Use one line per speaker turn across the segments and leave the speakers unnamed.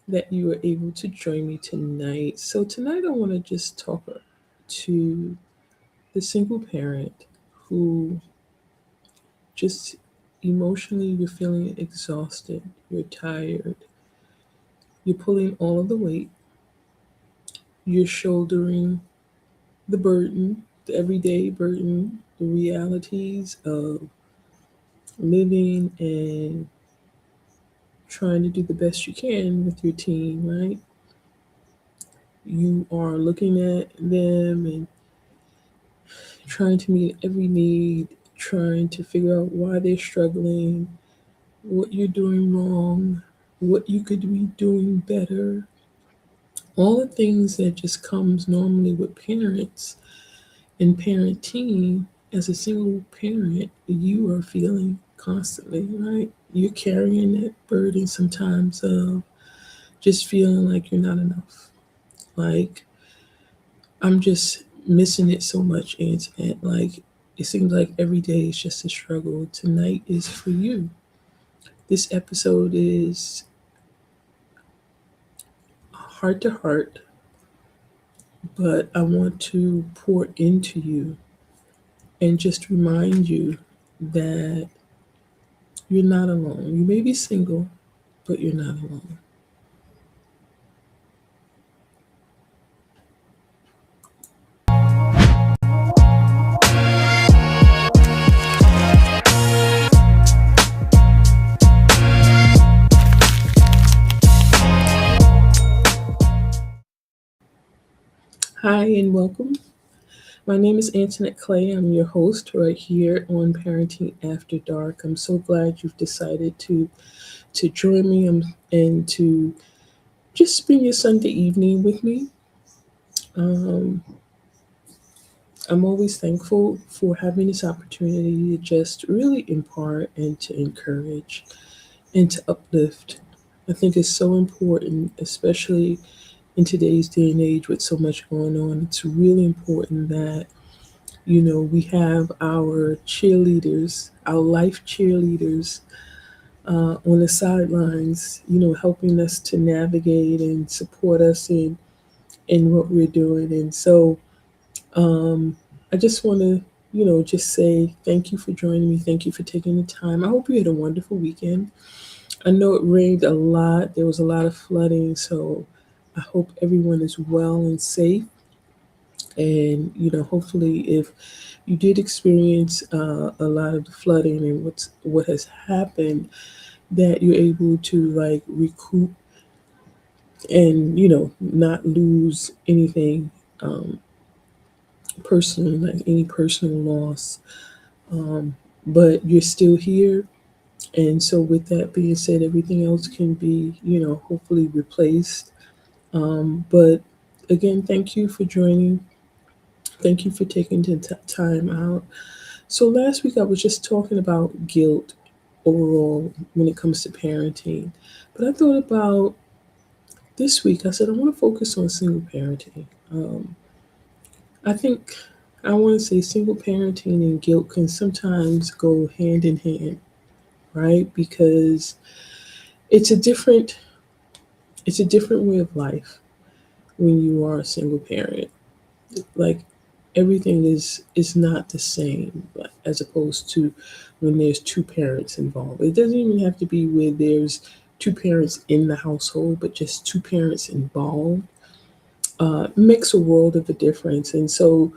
that you were able to join me tonight. So, tonight I want to just talk to the single parent who just emotionally you're feeling exhausted, you're tired, you're pulling all of the weight, you're shouldering the burden, the everyday burden, the realities of living and trying to do the best you can with your team, right? You are looking at them and trying to meet every need, trying to figure out why they're struggling, what you're doing wrong, what you could be doing better. All the things that just comes normally with parents and parenting. As a single parent, you are feeling constantly, right? You're carrying that burden sometimes of just feeling like you're not enough. Like, I'm just missing it so much, Antoinette. Like, it seems like every day is just a struggle. Tonight is for you. This episode is heart to heart, but I want to pour into you and just remind you that you're not alone. You may be single, but you're not alone. Hi, and welcome. My name is Antoinette Clay. I'm your host right here on Parenting After Dark. I'm so glad you've decided to join me and to just spend your Sunday evening with me. Um, I'm always thankful for having this opportunity to just really impart and to encourage and to uplift. I think it's so important, especially in today's day and age with so much going on. It's really important that we have our cheerleaders, our life cheerleaders on the sidelines, helping us to navigate and support us in what we're doing. And so um, I just want to, just say thank you for joining me. Thank you for taking the time. I hope you had a wonderful weekend. I know it rained a lot. There was a lot of flooding. So I hope everyone is well and safe. And, hopefully if you did experience a lot of the flooding and what has happened, that you're able to like recoup and not lose anything um, personally, like any personal loss. Um, but you're still here, and so with that being said, everything else can be hopefully replaced. But again, thank you for joining. Thank you for taking the time out. So last week I was just talking about guilt overall when it comes to parenting. But I thought about this week, I said I want to focus on single parenting. Um, I think I want to say single parenting and guilt can sometimes go hand in hand, right? Because it's a different it's a different way of life when you are a single parent. Like everything is not the same as opposed to when there's two parents involved. It doesn't even have to be where there's two parents in the household, but just two parents involved makes a world of a difference. And so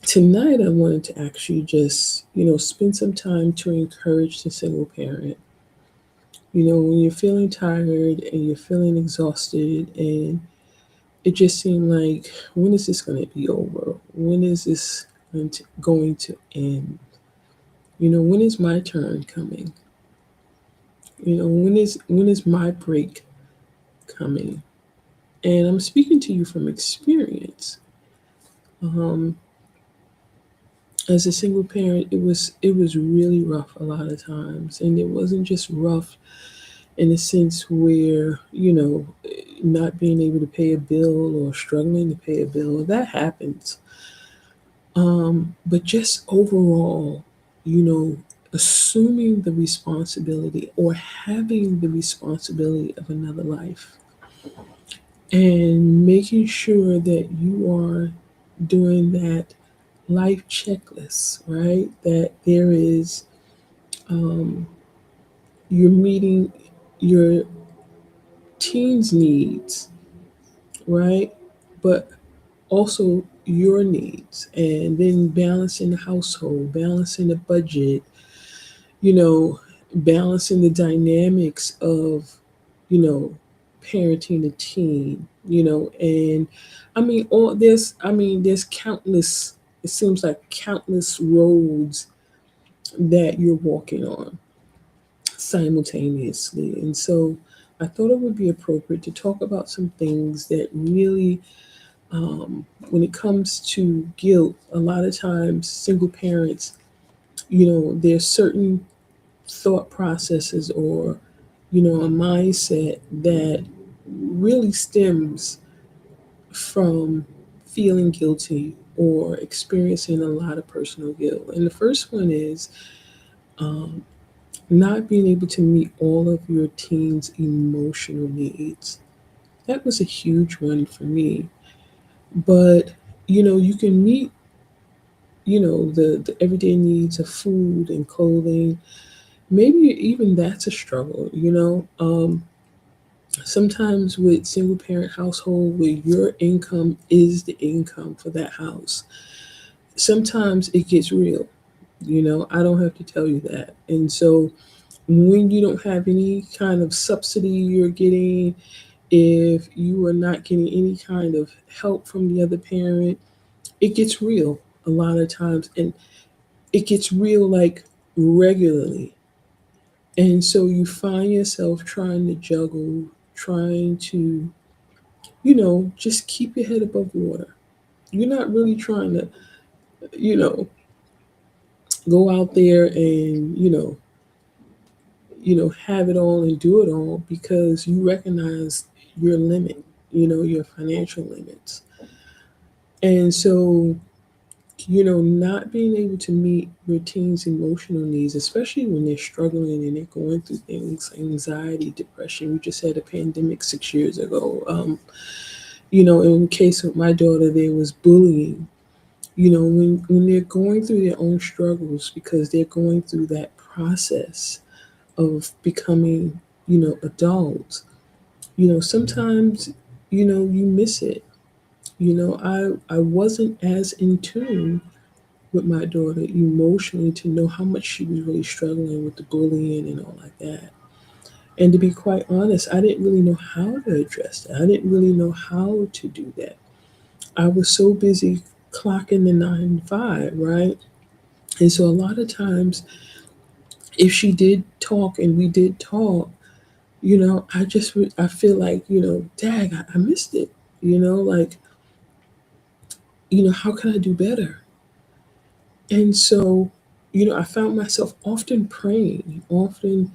tonight I wanted to actually just, spend some time to encourage the single parent. When you're feeling tired and you're feeling exhausted and it just seemed like, when is this going to be over? When is this going to end? When is my turn coming? When is my break coming? And I'm speaking to you from experience. Um, as a single parent, it was really rough a lot of times, and it wasn't just rough in a sense where not being able to pay a bill or struggling to pay a bill. That happens. But just overall, you know, assuming the responsibility or having the responsibility of another life and making sure that you are doing that life checklist, right? That there is, um, you're meeting your team's needs, right? But also your needs, and then balancing the household, balancing the budget, you know, balancing the dynamics of, you know, parenting a teen, and there's countless, it seems like countless roads that you're walking on simultaneously. And so I thought it would be appropriate to talk about some things that really, when it comes to guilt, a lot of times single parents, there's certain thought processes or, a mindset that really stems from feeling guilty or experiencing a lot of personal guilt. And the first one is, um, not being able to meet all of your teens' emotional needs. That was a huge one for me. But, you can meet, the everyday needs of food and clothing. Maybe even that's a struggle, Sometimes with single parent household where your income is the income for that house, sometimes it gets real. I don't have to tell you that. And so when you don't have any kind of subsidy you're getting, if you are not getting any kind of help from the other parent, it gets real a lot of times. And it gets real like regularly. And so you find yourself trying to juggle, trying to, just keep your head above water. You're not really trying to, you know, go out there and, have it all and do it all because you recognize your limit, your financial limits. And so, not being able to meet your teens' emotional needs, especially when they're struggling and they're going through things, anxiety, depression. We just had a pandemic 6 years ago. In case of my daughter, there was bullying. When they're going through their own struggles because they're going through that process of becoming, adults, sometimes, you miss it. I wasn't as in tune with my daughter emotionally to know how much she was really struggling with the bullying and all like that. And to be quite honest, I didn't really know how to address that. I didn't really know how to do that. I was so busy clocking the 9 to 5, right? And so a lot of times, if she did talk and we did talk, I feel like, dag, I missed it. Like, how can I do better? And so, I found myself often praying, often,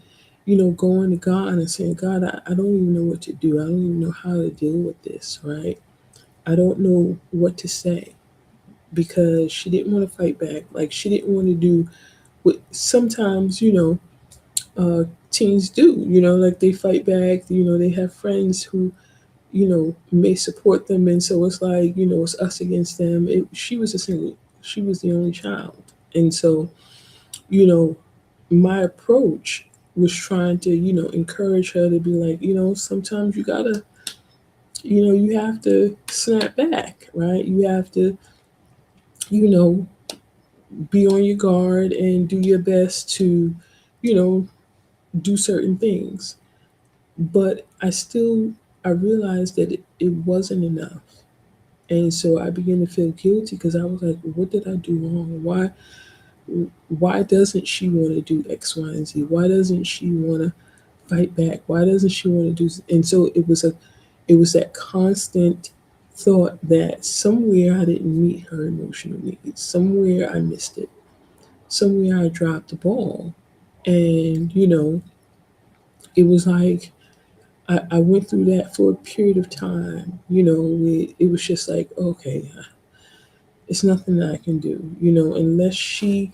going to God and saying, God, I don't even know what to do. I don't even know how to deal with this, right? I don't know what to say because she didn't want to fight back. Like, she didn't want to do what sometimes, teens do, like they fight back, they have friends who, may support them. And so it's like, it's us against them. She was the only child. And so, you know, my approach was trying to, encourage her to be like, sometimes you gotta, you have to snap back, right? You have to, you know, be on your guard and do your best to, you know, do certain things. But I realized that it wasn't enough. And so I began to feel guilty because I was like, what did I do wrong? Why doesn't she want to do X, Y, and Z? Why doesn't she want to fight back? Why doesn't she want to do? And so it was that constant thought that somewhere I didn't meet her emotional needs. Somewhere I missed it. Somewhere I dropped the ball. And it was like I went through that for a period of time. It was just like, okay, it's nothing that I can do. Unless she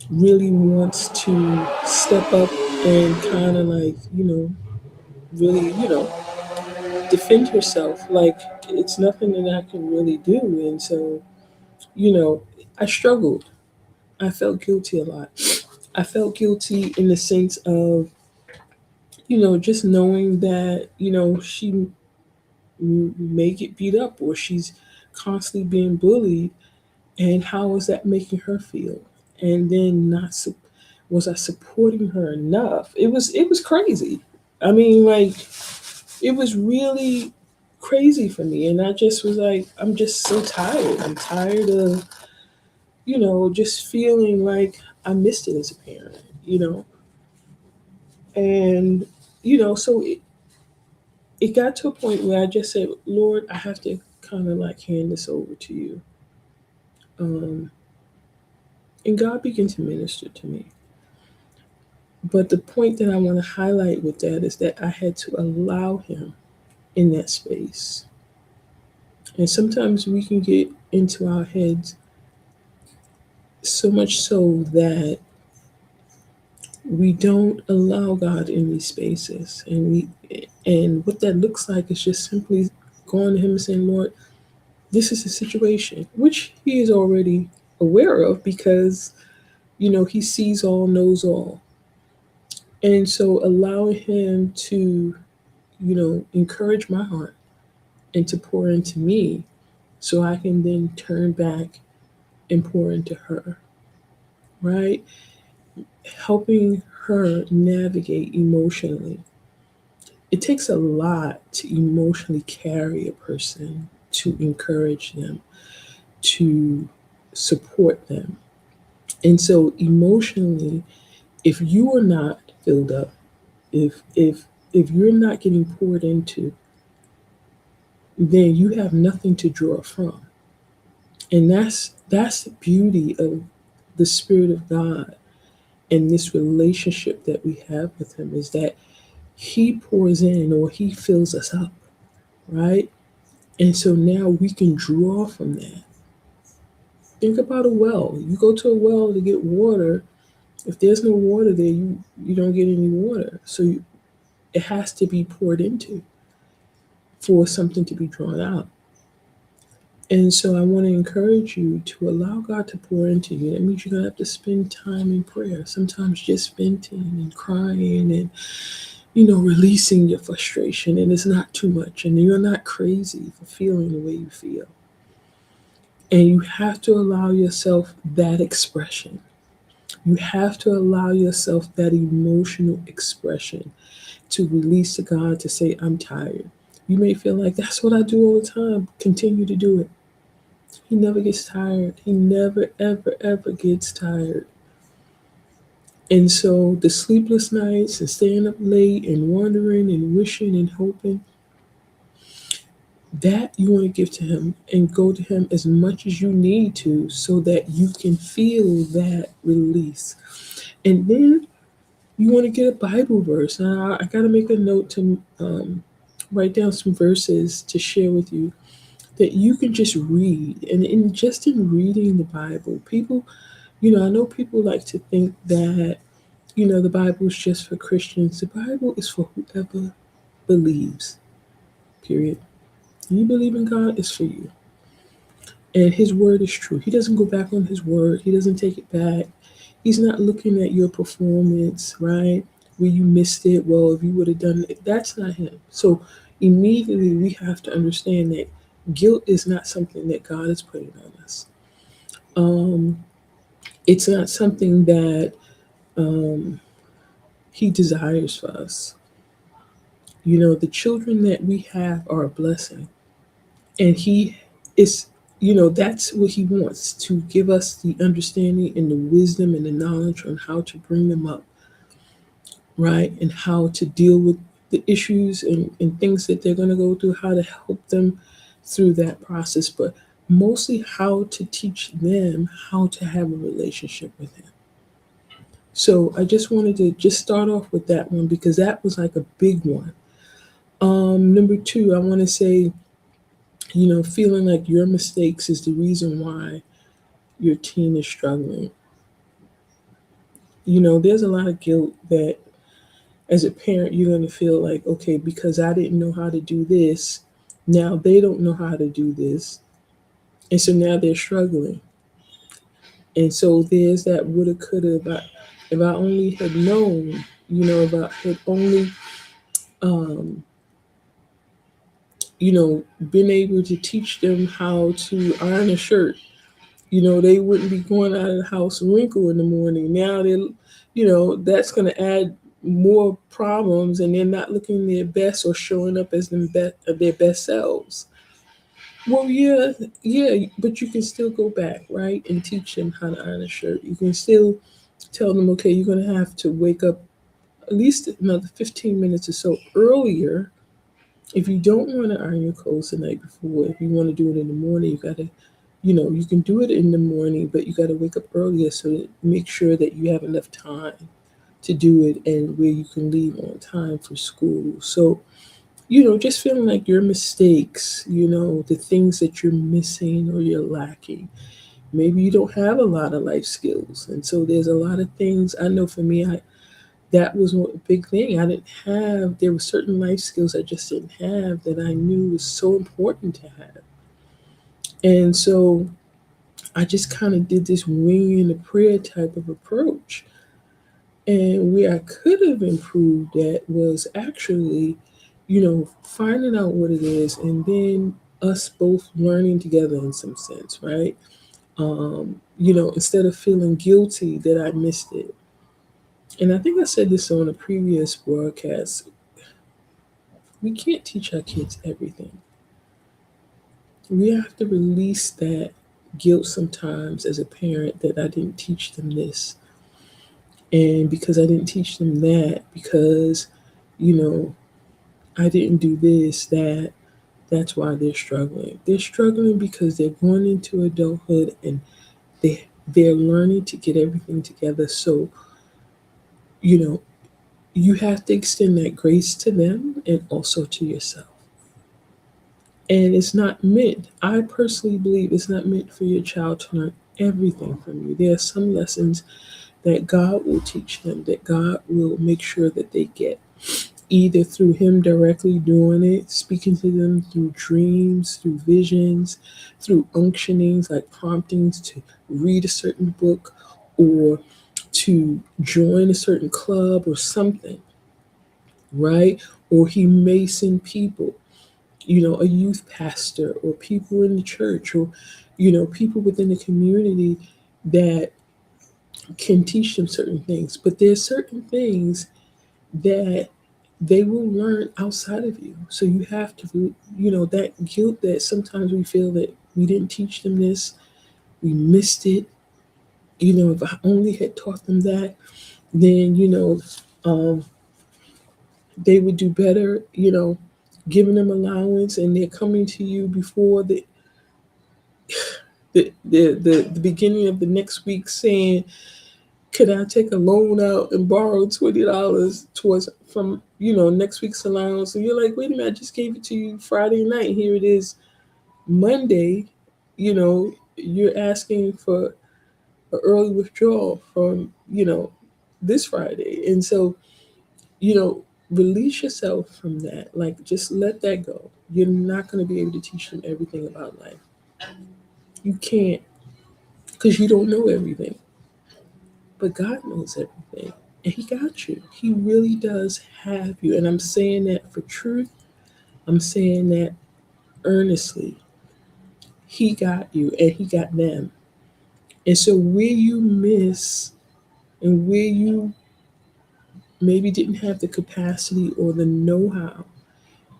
really wants to step up and kind of like, really, defend herself. Like it's nothing that I can really do. And so, you know, I struggled. I felt guilty a lot. I felt guilty in the sense of, just knowing that, she may get beat up or she's constantly being bullied. And how was that making her feel? And then not was I supporting her enough? It was crazy. I mean, like it was really crazy for me, and I just was like, I'm just so tired. I'm tired of just feeling like I missed it as a parent. And so it got to a point where I just said, Lord, I have to kind of like hand this over to you. Um, and God began to minister to me. But the point that I want to highlight with that is that I had to allow Him in that space. And sometimes we can get into our heads so much so that we don't allow God in these spaces. And what that looks like is just simply going to Him and saying, Lord, this is a situation, which He is already aware of because, He sees all, knows all. And so allowing Him to, encourage my heart and to pour into me so I can then turn back and pour into her, right? Helping her navigate emotionally. It takes a lot to emotionally carry a person, to encourage them, to support them. And so emotionally, if you are not filled up, if you're not getting poured into, then you have nothing to draw from. And that's the beauty of the Spirit of God and this relationship that we have with Him is that He pours in or He fills us up, right? And so now we can draw from that. Think about a well. You go to a well to get water. If there's no water there, you don't get any water. So it has to be poured into for something to be drawn out. And so I want to encourage you to allow God to pour into you. That means you're going to have to spend time in prayer. Sometimes just venting and crying and, releasing your frustration. And it's not too much. And you're not crazy for feeling the way you feel. And you have to allow yourself that expression. You have to allow yourself that emotional expression to release to God to say, I'm tired. You may feel like that's what I do all the time. Continue to do it. He never gets tired. He never, ever, ever gets tired. And so the sleepless nights and staying up late and wondering and wishing and hoping, that you want to give to Him and go to Him as much as you need to so that you can feel that release. And then you want to get a Bible verse. Now, I got to make a note to write down some verses to share with you that you can just read. And just in reading the Bible, people, I know people like to think that, the Bible is just for Christians. The Bible is for whoever believes, period. You believe in God, it's for you. And His word is true. He doesn't go back on His word, He doesn't take it back. He's not looking at your performance, right? Where you missed it. Well, if you would have done it, that's not Him. So immediately we have to understand that guilt is not something that God is putting on us. Um, it's not something that um, He desires for us. The children that we have are a blessing. And He is, that's what He wants to give us the understanding and the wisdom and the knowledge on how to bring them up, right? And how to deal with the issues and things that they're going to go through, how to help them through that process, but mostly how to teach them how to have a relationship with Him. So I just wanted to just start off with that one because that was like a big one. Number two, I want to say, feeling like your mistakes is the reason why your teen is struggling. there's a lot of guilt that as a parent you're going to feel like, okay, because I didn't know how to do this, now they don't know how to do this. And so now they're struggling. And so there's that woulda, coulda, if I only had known, if I had only, um, been able to teach them how to iron a shirt, they wouldn't be going out of the house wrinkled in the morning. Now that's going to add more problems, and they're not looking their best or showing up as their best selves. Well, yeah, yeah, but you can still go back, right, and teach them how to iron a shirt. You can still tell them, okay, you're going to have to wake up at least another 15 minutes or so earlier. If you don't want to iron your clothes the night before, if you want to do it in the morning, you got to, you can do it in the morning, but you got to wake up earlier so that make sure that you have enough time to do it and where you can leave on time for school. So, just feeling like your mistakes, the things that you're missing or you're lacking. Maybe you don't have a lot of life skills. And so there's a lot of things. I know for me, that was one big thing. There were certain life skills I just didn't have that I knew was so important to have. And so I just kind of did this winging the prayer type of approach. And where I could have improved that was actually, finding out what it is and then us both learning together in some sense, right? Instead of feeling guilty that I missed it. And I think I said this on a previous broadcast. We can't teach our kids everything. We have to release that guilt sometimes as a parent that I didn't teach them this. And because I didn't teach them that, because, you know, I didn't do this, that's why they're struggling. They're struggling because they're going into adulthood and they're learning to get everything together. So, you know, you have to extend that grace to them and also to yourself. And it's not meant, I personally believe it's not meant for your child to learn everything from you. There are some lessons that God will teach them, that God will make sure that they get, either through Him directly doing it, speaking to them through dreams, through visions, through unctionings like promptings to read a certain book or to join a certain club or something, right? Or He may send people, a youth pastor or people in the church or, people within the community that can teach them certain things. But there's certain things that they will learn outside of you. So you have to, that guilt that sometimes we feel that we didn't teach them this, we missed it. If I only had taught them that, then, um, they would do better, giving them allowance and they're coming to you before the beginning of the next week saying, could I take a loan out and borrow $20 towards from next week's allowance? And you're like, wait a minute, I just gave it to you Friday night. Here it is Monday. You're asking for an early withdrawal from this Friday, and so you know release yourself from that. Like just let that go. You're not going to be able to teach them everything about life. You can't because you don't know everything. But God knows everything. And He got you. He really does have you. And I'm saying that for truth. I'm saying that earnestly. He got you and He got them. And so where you miss and where you maybe didn't have the capacity or the know how,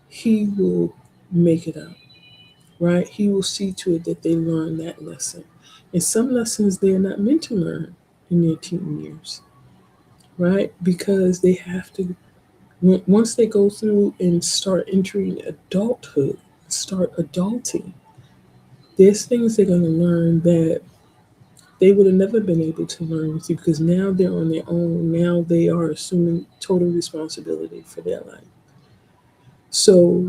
He will make it up, right? He will see to it that they learn that lesson. And some lessons they're not meant to learn in their teen years, right? Because they have to once they go through and start entering adulthood, start adulting, there's things they're going to learn that they would have never been able to learn with you because now they're on their own. Now they are assuming total responsibility for their life. So,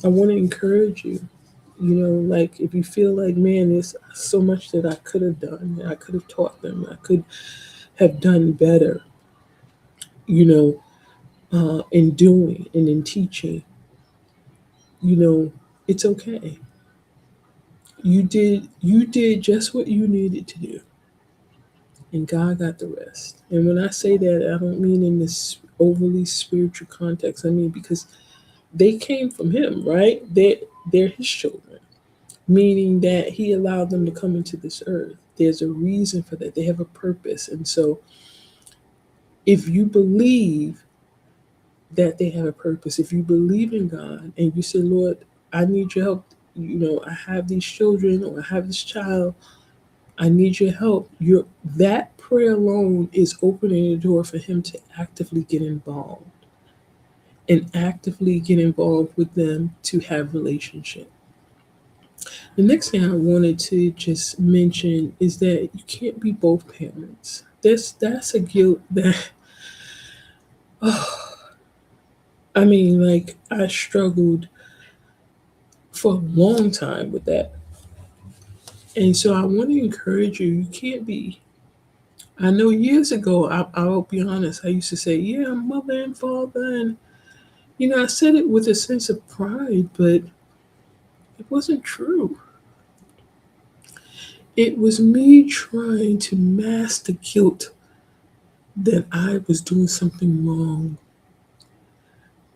I want to encourage you, like if you feel like, man, there's so much that I could have done, I could have taught them, I could have done better, you know, in doing and in teaching, you know, it's okay. You did just what you needed to do, and God got the rest. And when I say that, I don't mean in this overly spiritual context. I mean because they came from Him, right? They're His children, meaning that He allowed them to come into this earth. There's a reason for that. They have a purpose, and so if you believe that they have a purpose, if you believe in God and you say, Lord, I need your help. I have these children or I have this child. I need your help. That prayer alone is opening the door for Him to actively get involved and actively get involved with them to have relationship. The next thing I wanted to just mention is that you can't be both parents. That's a guilt that oh, I mean, like I struggled for a long time with that. And so I want to encourage you, you can't be. I know years ago, I'll be honest, I used to say, yeah, I'm mother and father. And, I said it with a sense of pride, but it wasn't true. It was me trying to mask the guilt that I was doing something wrong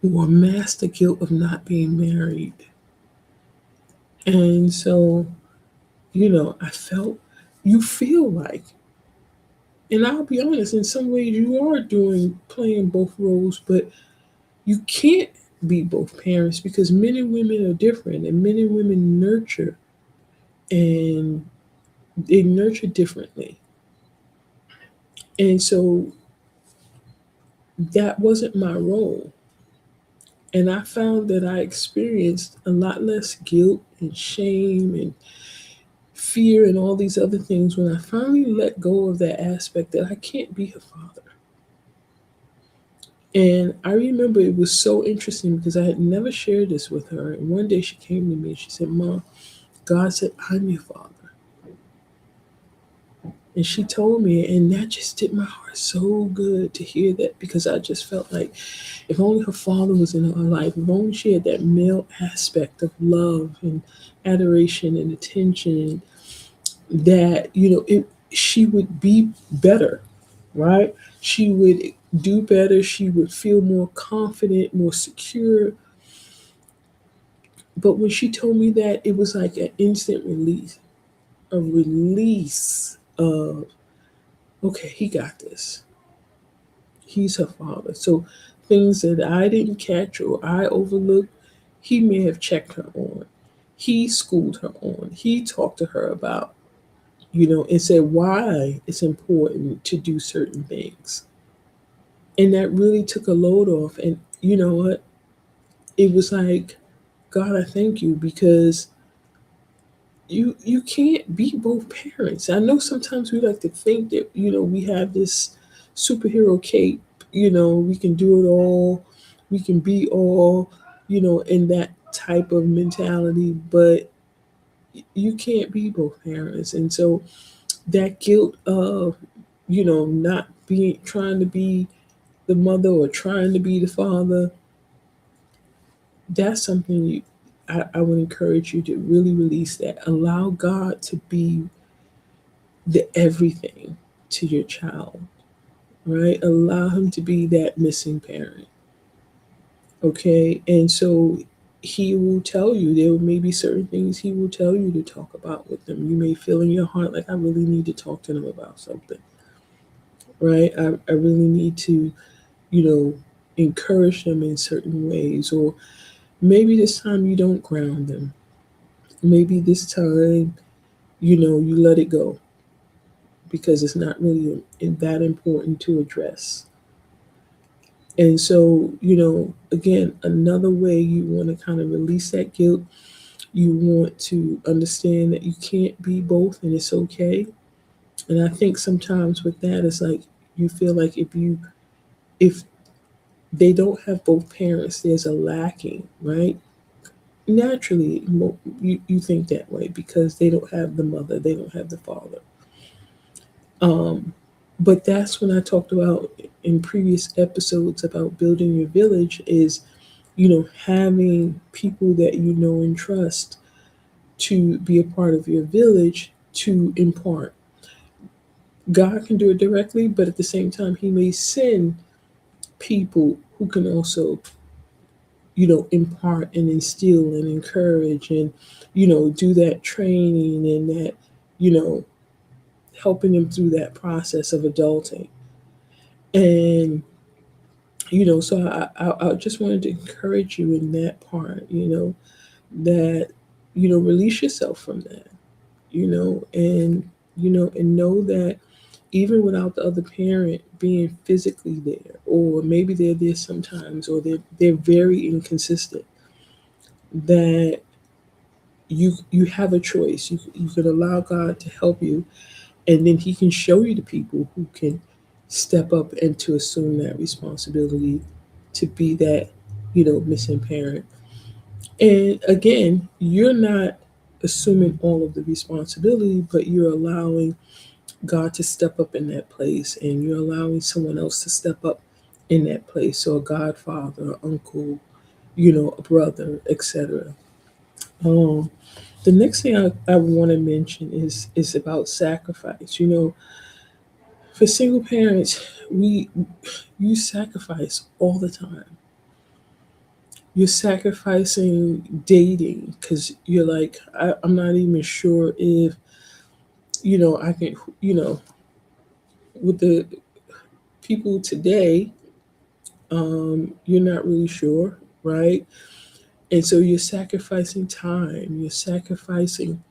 or mask the guilt of not being married. And so, I felt, you feel like, and I'll be honest, in some ways you are playing both roles, but you can't be both parents because men and women are different and men and women nurture and they nurture differently. And so that wasn't my role. And I found that I experienced a lot less guilt and shame and fear and all these other things when I finally let go of that aspect that I can't be her father. And I remember it was so interesting because I had never shared this with her. And one day she came to me and she said, Mom, God said, I'm your father. And she told me, and that just did my heart so good to hear that because I just felt like if only her father was in her life, if only she had that male aspect of love and adoration and attention, that, she would be better, right? She would do better. She would feel more confident, more secure. But when she told me that, it was like an instant release, a release of, okay, he got this. He's her father. So things that I didn't catch or I overlooked, he may have checked her on. He schooled her on. He talked to her about, and said why it's important to do certain things. And that really took a load off. And you know what? It was like, God, I thank you because you can't be both parents. I know sometimes we like to think that, we have this superhero cape, we can do it all, we can be all, in that type of mentality, but you can't be both parents. And so that guilt of, not being trying to be the mother or trying to be the father, that's something I would encourage you to really release that. Allow God to be the everything to your child, right? Allow him to be that missing parent, okay? And so he will tell you, there may be certain things he will tell you to talk about with them. You may feel in your heart like, I really need to talk to them about something, right? I really need to, you know, encourage them in certain ways. Or maybe this time you don't ground them. Maybe this time, you let it go because it's not really that important to address. And so, again, another way you want to kind of release that guilt, you want to understand that you can't be both and it's okay. And I think sometimes with that, it's like you feel like if they don't have both parents, there's a lacking, right? Naturally, you think that way because they don't have the mother, they don't have the father. But that's when I talked about in previous episodes about building your village is, having people that you know and trust to be a part of your village to impart. God can do it directly, but at the same time, He may send people who can also, impart and instill and encourage and, do that training and that, you know, helping them through that process of adulting. And, so I just wanted to encourage you in that part, that, release yourself from that, and know that even without the other parent being physically there, or maybe they're there sometimes, or they're very inconsistent, that you have a choice. You can allow God to help you, and then He can show you the people who can step up and to assume that responsibility to be that, missing parent. And again, you're not assuming all of the responsibility, but you're allowing God to step up in that place, and you're allowing someone else to step up in that place. So a godfather, uncle, a brother, etc. Um, the next thing I want to mention is about sacrifice. For single parents, we you sacrifice all the time. You're sacrificing dating because you're like, I'm not even sure if I can, with the people today, you're not really sure, right? And so you're sacrificing time. You're sacrificing,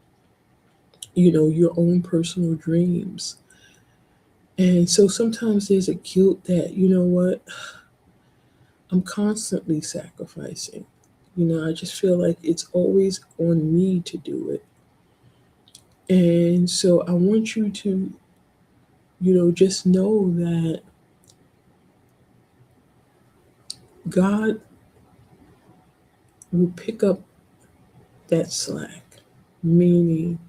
your own personal dreams. And so sometimes there's a guilt that, what, I'm constantly sacrificing. I just feel like it's always on me to do it. And so I want you to, just know that God will pick up that slack, meaning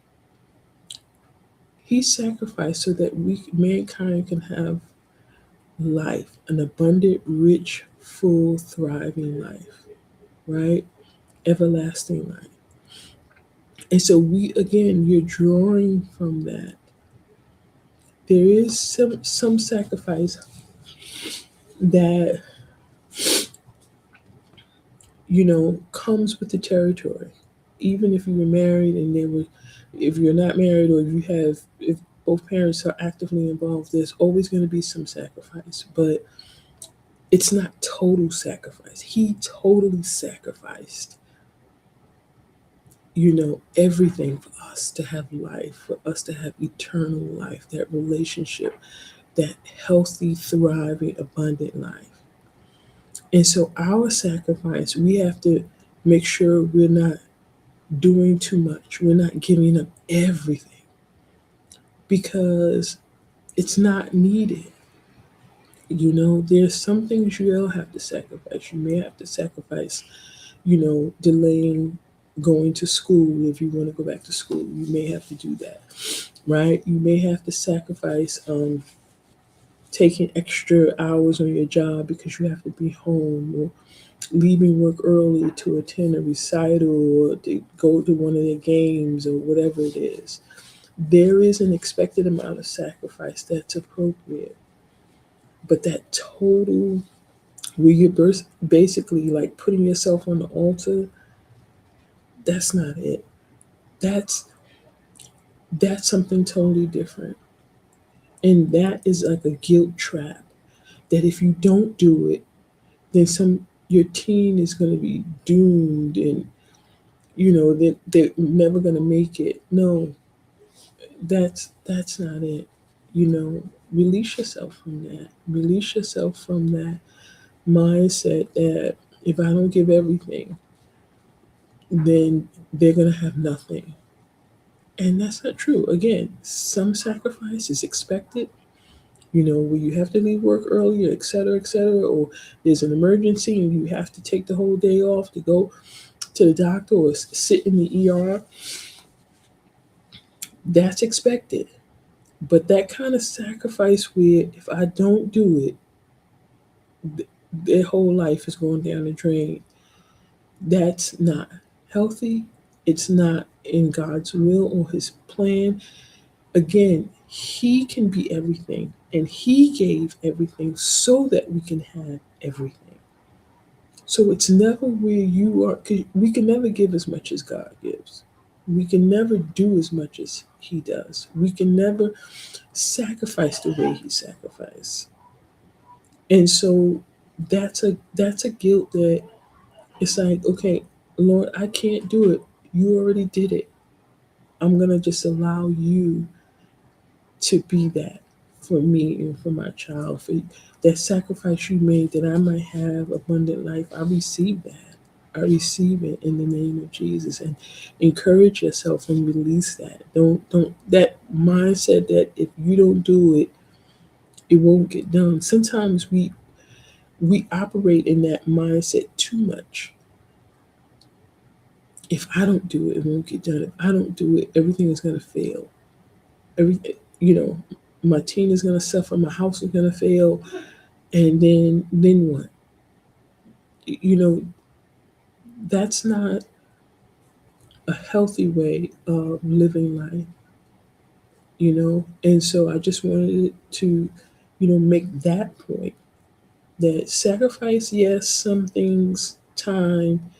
He sacrificed so that mankind can have life, an abundant, rich, full, thriving life, right? Everlasting life. And so you're drawing from that. There is some sacrifice that, comes with the territory. Even if you were married and if you're not married, or if both parents are actively involved, there's always going to be some sacrifice. But it's not total sacrifice. He totally sacrificed, everything for us to have life, for us to have eternal life, that relationship, that healthy, thriving, abundant life. And so our sacrifice, we have to make sure we're not doing too much. We're not giving up everything because it's not needed. There's some things you'll have to sacrifice. You may have to sacrifice, delaying going to school if you want to go back to school. You may have to do that, right? You may have to sacrifice taking extra hours on your job because you have to be home, or leaving work early to attend a recital or to go to one of their games or whatever it is. There is an expected amount of sacrifice that's appropriate. But that total, where you're basically like putting yourself on the altar, that's not it. That's that's something totally different. And that is like a guilt trap. That if you don't do it, then your teen is going to be doomed, and they're never going to make it. No, that's not it. Release yourself from that. Release yourself from that mindset that if I don't give everything, then they're going to have nothing. And that's not true. Again, some sacrifice is expected, where you have to leave work earlier, et cetera, or there's an emergency and you have to take the whole day off to go to the doctor or sit in the ER. That's expected. But that kind of sacrifice where if I don't do it, their whole life is going down the drain, that's not healthy. It's not in God's will or his plan. Again, he can be everything, and he gave everything so that we can have everything. So it's never where you are, 'cause we can never give as much as God gives. We can never do as much as he does. We can never sacrifice the way he sacrificed. And so that's a guilt that it's like, okay, Lord, I can't do it. You already did it. I'm gonna just allow you to be that for me and for my child, for that sacrifice you made that I might have abundant life. I receive that. I receive it in the name of Jesus, and encourage yourself and release that. Don't that mindset that if you don't do it, it won't get done. Sometimes we operate in that mindset too much. If I don't do it, it won't get done. If I don't do it, everything is gonna fail. Everything, my team is gonna suffer, my house is gonna fail, and then what? You know, that's not a healthy way of living life. And so I just wanted to, make that point that sacrifice, yes, some things, time.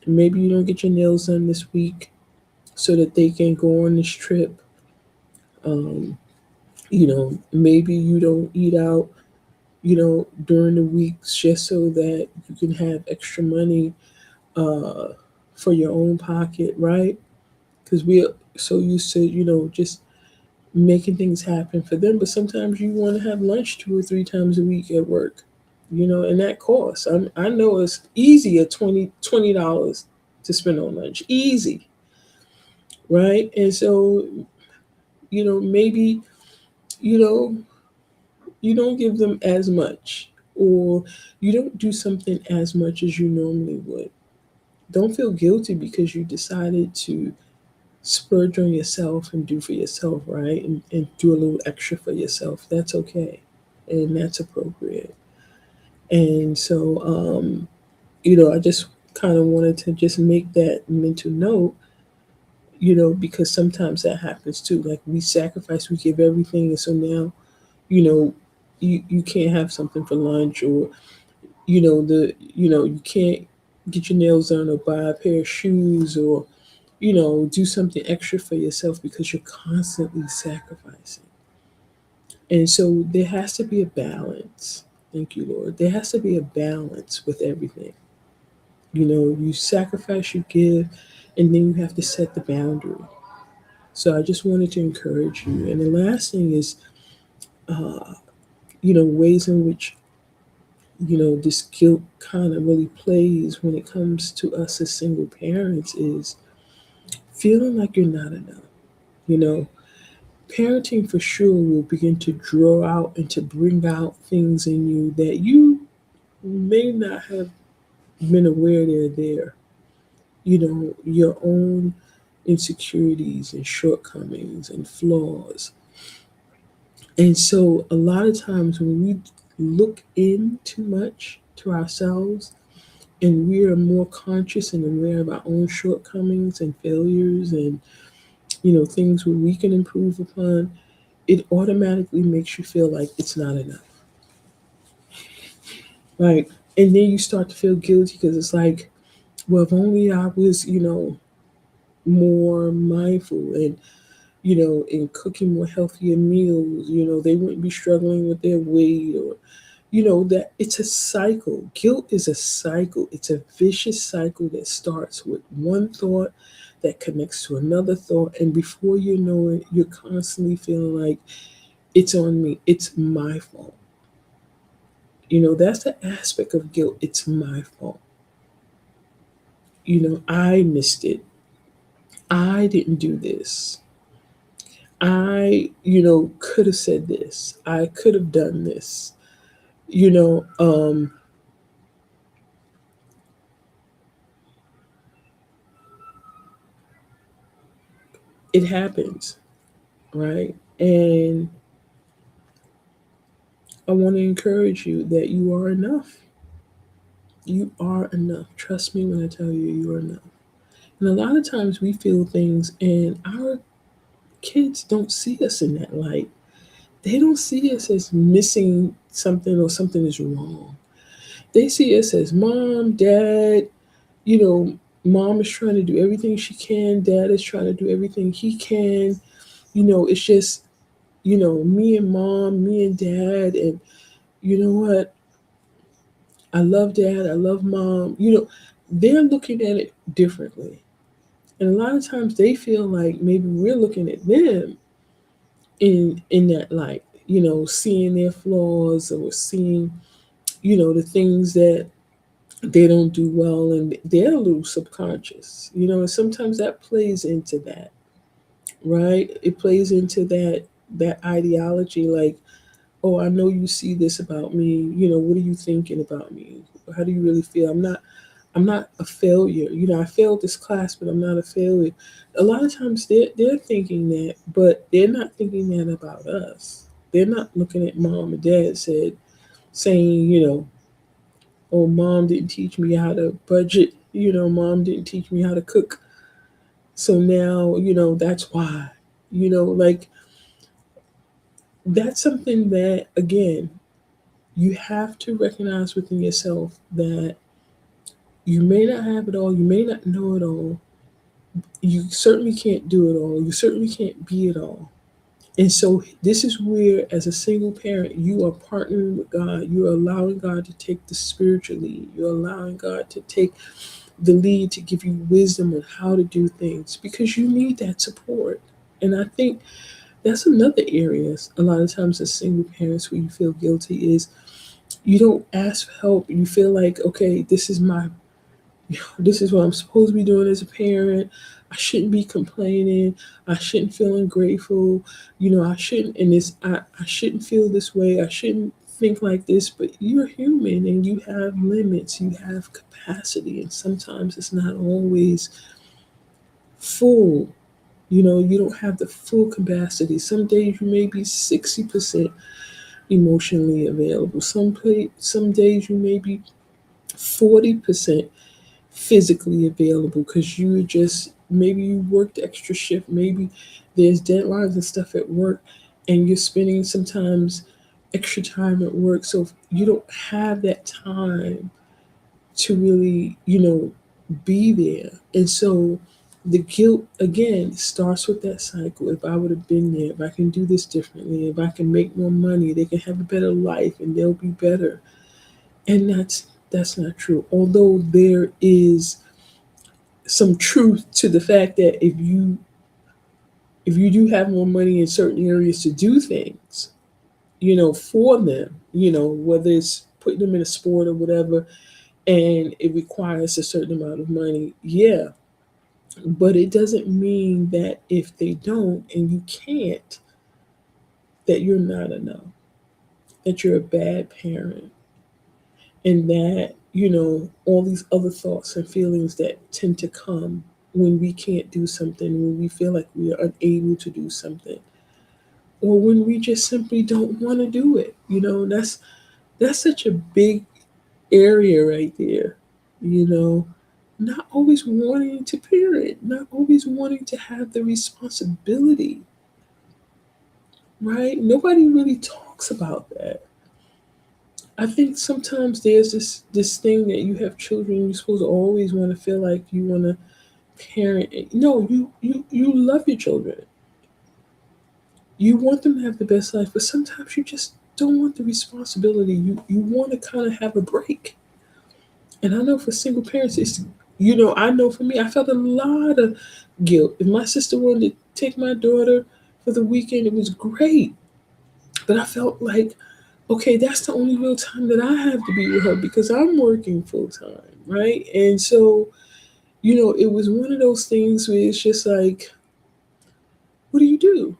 Maybe you don't get your nails done this week so that they can go on this trip. Um, maybe you don't eat out, during the weeks just so that you can have extra money uh, for your own pocket, right? Because we're so used to, just making things happen for them. But sometimes you want to have lunch 2 or 3 times a week at work, and that costs. I know it's easy at $20 to spend on lunch, easy, right? And so, maybe, you know, you don't give them as much, or you don't do something as much as you normally would. Don't feel guilty because you decided to splurge on yourself and do for yourself, right? And do a little extra for yourself. That's okay. And that's appropriate. And so, I just kind of wanted to just make that mental note, because sometimes that happens too. Like we sacrifice, we give everything. And so now, you know, you can't have something for lunch, or, you can't get your nails done or buy a pair of shoes, or, do something extra for yourself because you're constantly sacrificing. And so there has to be a balance. Thank you, Lord. There has to be a balance with everything. You sacrifice, you give, and then you have to set the boundary. So I just wanted to encourage you. And the last thing is, ways in which, this guilt kind of really plays when it comes to us as single parents is feeling like you're not enough. You know, Parenting for sure will begin to draw out and to bring out things in you that you may not have been aware they're there. Your own insecurities and shortcomings and flaws. And so a lot of times when we look in too much to ourselves and we are more conscious and aware of our own shortcomings and failures and, things where we can improve upon, it automatically makes you feel like it's not enough. Right. And then you start to feel guilty because it's like, well, if only I was, more mindful and, in cooking more healthier meals, they wouldn't be struggling with their weight, or, that it's a cycle. Guilt is a cycle. It's a vicious cycle that starts with one thought that connects to another thought. And before you know it, you're constantly feeling like it's on me. It's my fault. That's the aspect of guilt. It's my fault. I missed it. I didn't do this. I, could have said this. I could have done this. You know, um, it happens, right? And I want to encourage you that you are enough. You are enough. Trust me when I tell you, you are enough. And a lot of times we feel things, and our kids don't see us in that light. They don't see us as missing something or something is wrong. They see us as mom, dad, you know, mom is trying to do everything she can, dad is trying to do everything he can. It's just, me and mom, me and dad, and you know what? I love dad, I love mom. They're looking at it differently. And a lot of times they feel like maybe we're looking at them in that light, seeing their flaws or seeing, the things that they don't do well, and they're a little subconscious, and sometimes that plays into that, right? It plays into that ideology, like, oh, I know you see this about me, what are you thinking about me? How do you really feel? I'm not a failure. I failed this class, but I'm not a failure. A lot of times they're thinking that, but they're not thinking that about us. They're not looking at mom and dad saying, oh, mom didn't teach me how to budget. Mom didn't teach me how to cook. So now, that's why. Like, that's something that, again, you have to recognize within yourself that you may not have it all, you may not know it all, you certainly can't do it all, you certainly can't be it all. And so, this is where, as a single parent, you are partnering with God. You're allowing God to take the spiritual lead. You're allowing God to take the lead to give you wisdom on how to do things because you need that support. And I think that's another area, a lot of times, as single parents, where you feel guilty is you don't ask for help. You feel like, okay, this is what I'm supposed to be doing as a parent. I shouldn't be complaining. I shouldn't feel ungrateful. I shouldn't, and I shouldn't feel this way. I shouldn't think like this. But you're human and you have limits. You have capacity, and sometimes it's not always full. You don't have the full capacity. Some days you may be 60% emotionally available. Some days you may be 40% physically available because you just maybe you worked extra shift, maybe there's deadlines and stuff at work, and you're spending sometimes extra time at work, so you don't have that time to really be there. And so the guilt again starts with that cycle. If I would have been there, if I can do this differently, if I can make more money, they can have a better life and they'll be better. And that's not true, although there is some truth to the fact that if you do have more money in certain areas to do things, for them, whether it's putting them in a sport or whatever, and it requires a certain amount of money, yeah. But it doesn't mean that if they don't and you can't, that you're not enough, that you're a bad parent, and that, all these other thoughts and feelings that tend to come when we can't do something, when we feel like we are unable to do something, or when we just simply don't want to do it. That's such a big area right there. You know, not always wanting to parent, not always wanting to have the responsibility, right? Nobody really talks about that. I think sometimes there's this thing that you have children, you're supposed to always want to feel like you want to parent. No, you love your children. You want them to have the best life, but sometimes you just don't want the responsibility. You want to kind of have a break. And I know for single parents, I know for me, I felt a lot of guilt. If my sister wanted to take my daughter for the weekend, it was great. But I felt like, okay, that's the only real time that I have to be with her because I'm working full time, right? And so, it was one of those things where it's just like, what do you do?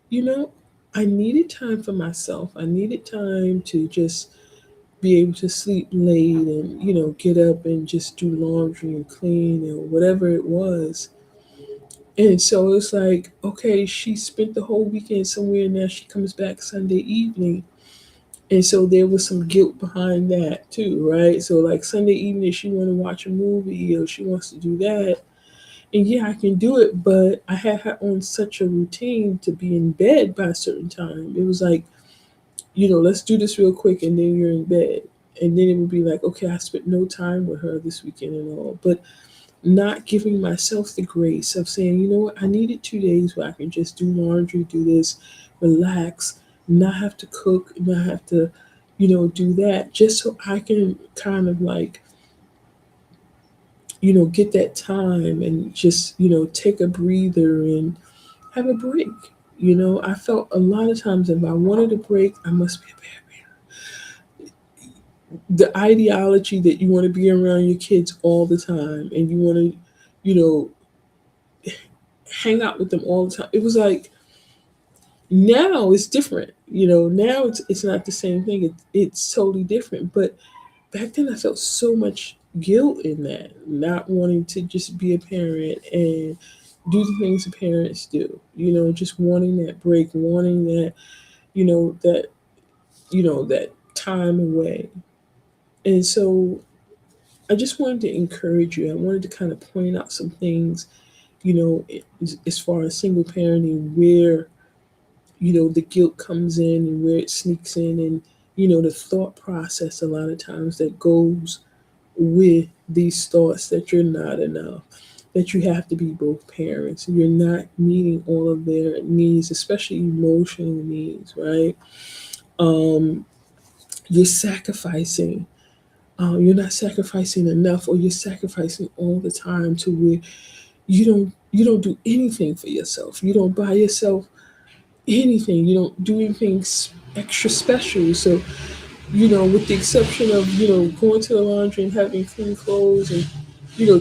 You know, I needed time for myself. I needed time to just be able to sleep late and, get up and just do laundry and clean or whatever it was. And so it's like, okay, she spent the whole weekend somewhere and now she comes back Sunday evening. And so there was some guilt behind that too, right? So like Sunday evening she wanna watch a movie or she wants to do that. And yeah, I can do it, but I had her on such a routine to be in bed by a certain time. It was like, let's do this real quick and then you're in bed. And then it would be like, okay, I spent no time with her this weekend and all. But not giving myself the grace of saying, you know what, I needed 2 days where I can just do laundry, do this, relax, not have to cook, not have to, do that, just so I can kind of like, get that time and just, take a breather and have a break. I felt a lot of times if I wanted a break, I must be a bad parent. The ideology that you want to be around your kids all the time and you want to, you know, hang out with them all the time. It was like now it's different. Now it's not the same thing. It's totally different. But back then I felt so much guilt in that, not wanting to just be a parent and do the things the parents do. Just wanting that break, wanting that, that that time away. And so I just wanted to encourage you. I wanted to kind of point out some things, as far as single parenting, where the guilt comes in and where it sneaks in, and the thought process a lot of times that goes with these thoughts that you're not enough, that you have to be both parents, and you're not meeting all of their needs, especially emotional needs, right? um you're sacrificing, you're not sacrificing enough, or you're sacrificing all the time to where you don't do anything for yourself. You don't buy yourself anything. You don't do anything extra special. So, with the exception of, going to the laundry and having clean clothes and,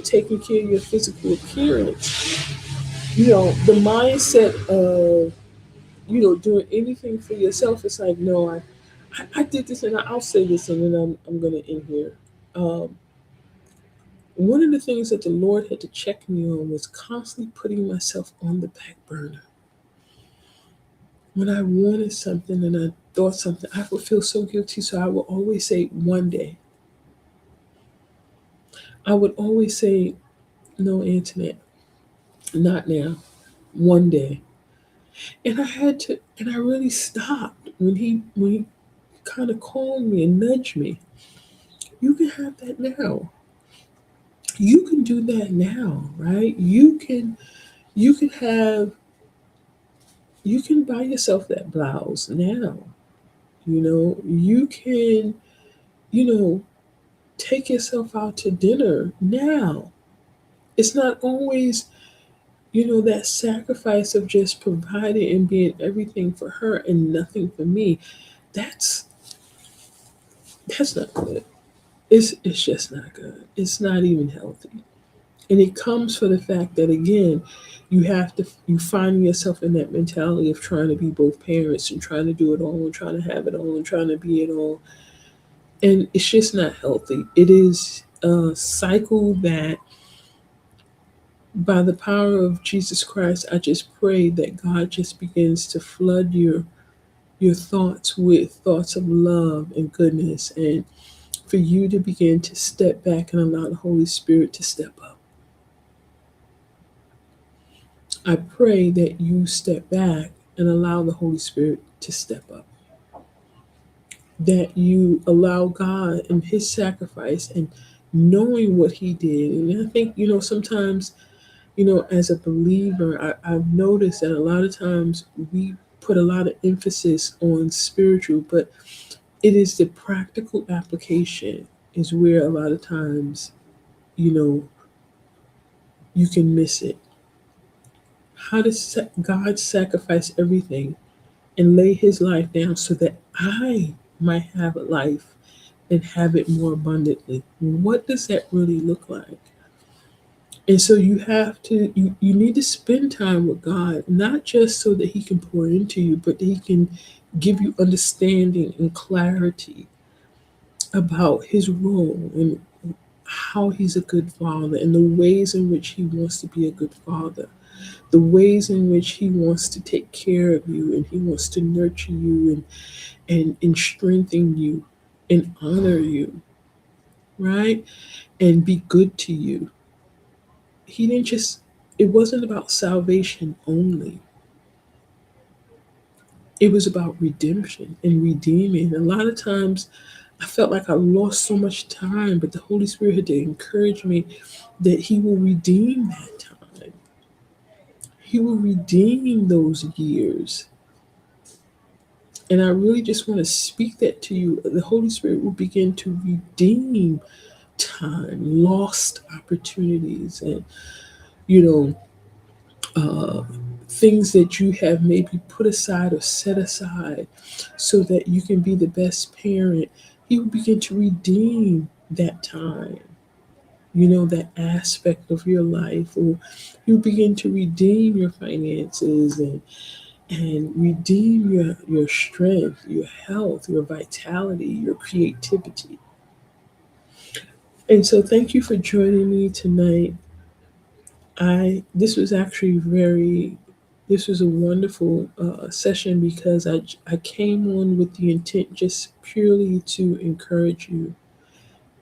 taking care of your physical appearance, the mindset of, doing anything for yourself, it's like, no, I did this, and I'll say this and then I'm going to end here. Um, One of the things that the Lord had to check me on was constantly putting myself on the back burner. When I wanted something and I thought something, I would feel so guilty. So I would always say, one day. I would always say, no, Antoinette, not now, one day. And I had to, and I really stopped when he kind of called me and nudged me. You can have that now. You can do that now, right? You can you can buy yourself that blouse now. You can, you know, take yourself out to dinner now. It's not always, that sacrifice of just providing and being everything for her and nothing for me. That's that's not good. It's just not good. It's not even healthy. And it comes for the fact that, again, you find yourself in that mentality of trying to be both parents and trying to do it all and trying to have it all and trying to be it all. And it's just not healthy. It is a cycle that, by the power of Jesus Christ, I just pray that God just begins to flood your thoughts with thoughts of love and goodness, and for you to begin to step back and allow the Holy Spirit to step up. I pray that you step back and allow the Holy Spirit to step up. That you allow God and His sacrifice and knowing what He did. And I think, sometimes, as a believer, I've noticed that a lot of times we put a lot of emphasis on spiritual, but it is the practical application is where a lot of times, you know, you can miss it. How does God sacrifice everything and lay His life down so that I might have a life and have it more abundantly? What does that really look like? And so you need to spend time with God, not just so that He can pour into you, but that He can give you understanding and clarity about His role and how He's a good father and the ways in which He wants to be a good father. the ways in which He wants to take care of you and He wants to nurture you and strengthen you and honor you, right? And be good to you. He didn't just, it wasn't about salvation only. It was about redemption and redeeming. A lot of times I felt like I lost so much time, but the Holy Spirit had to encourage me that He will redeem that time. He will redeem those years. And I really just want to speak that to you. The Holy Spirit will begin to redeem time, lost opportunities, and, you know, uh, things that you have maybe put aside or set aside so that you can be the best parent. He will begin to redeem that time, that aspect of your life, or you begin to redeem your finances and redeem your strength, your health, your vitality, your creativity. And so thank you for joining me tonight. I this was actually very this was a wonderful session because I came on with the intent just purely to encourage you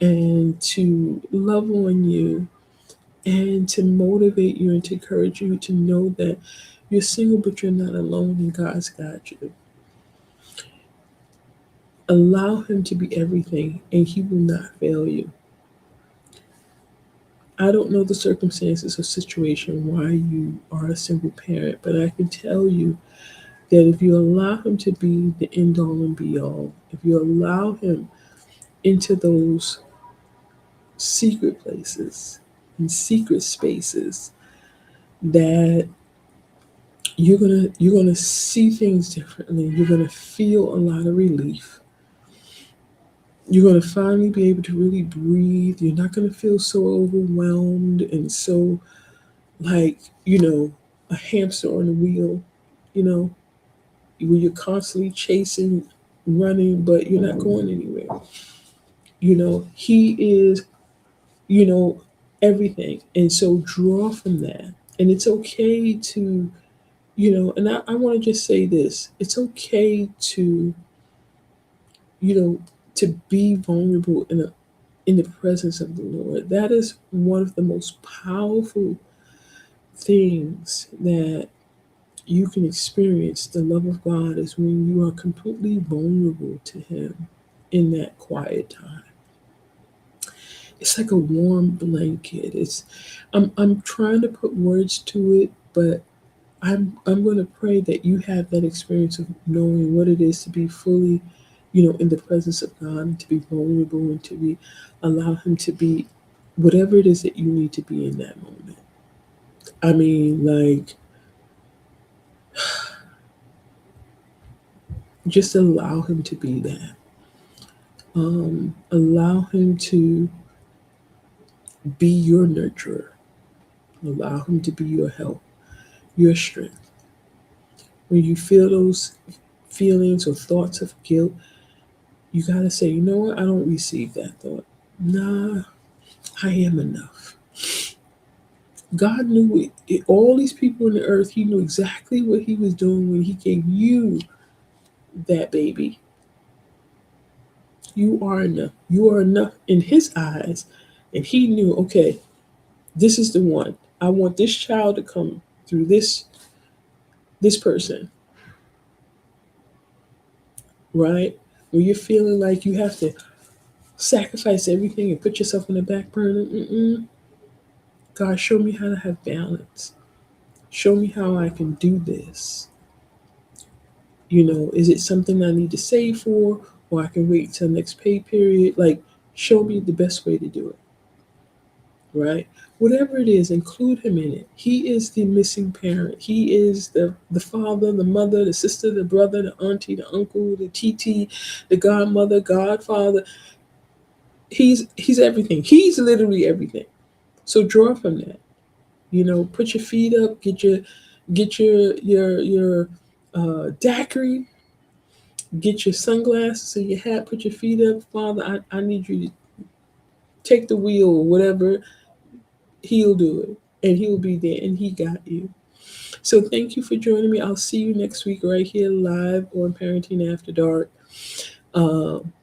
and to love on you and to motivate you and to encourage you to know that you're single but you're not alone and God's got you. Allow Him to be everything and He will not fail you. I don't know the circumstances or situation why you are a single parent, but I can tell you that if you allow Him to be the end all and be all, if you allow Him into those secret places and secret spaces, that you're gonna see things differently. You're gonna feel a lot of relief. You're gonna finally be able to really breathe. You're not gonna feel so overwhelmed and so like, a hamster on a wheel, you know, where you're constantly chasing, running, but you're not going anywhere. He is, you know, everything. And so draw from that. And it's okay to, and I want to just say this, it's okay to, you know, to be vulnerable in the presence of the Lord. That is one of the most powerful things that you can experience the love of God is when you are completely vulnerable to Him in that quiet time. It's like a warm blanket. I'm trying to put words to it, but I'm going to pray that you have that experience of knowing what it is to be fully, in the presence of God and to be vulnerable and to be allow Him to be whatever it is that you need to be in that moment. I mean, like, just allow Him to be that. Allow Him to be your nurturer. Allow Him to be your help, your strength. When you feel those feelings or thoughts of guilt, you got to say, you know what? I don't receive that thought. Nah, I am enough. God knew all these people on the earth, He knew exactly what He was doing when He gave you that baby. You are enough. You are enough in His eyes. And He knew, okay, this is the one. I want this child to come through this person, right? When you're feeling like you have to sacrifice everything and put yourself on the back burner, God, show me how to have balance. Show me how I can do this. Is it something I need to save for, or I can wait till next pay period? Like, show me the best way to do it, right? Whatever it is, include Him in it. He is the missing parent. He is the father, the mother, the sister, the brother, the auntie, the uncle, the TT, the godmother, godfather. He's everything. He's literally everything. So draw from that. Put your feet up, get your daiquiri, get your sunglasses and your hat, put your feet up. Father, I need you to take the wheel or whatever. He'll do it. And He'll be there and He got you. So thank you for joining me. I'll see you next week right here live on Parenting After Dark. Um,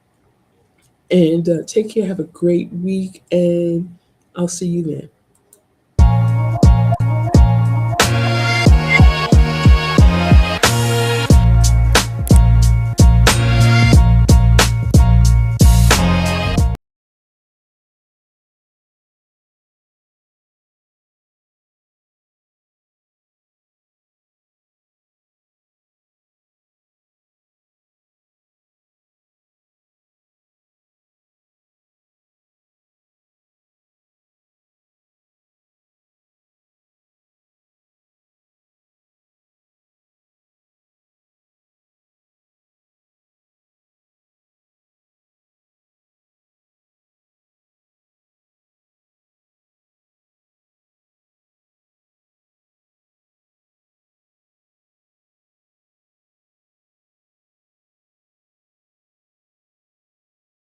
and take care. Have a great week, and I'll see you then.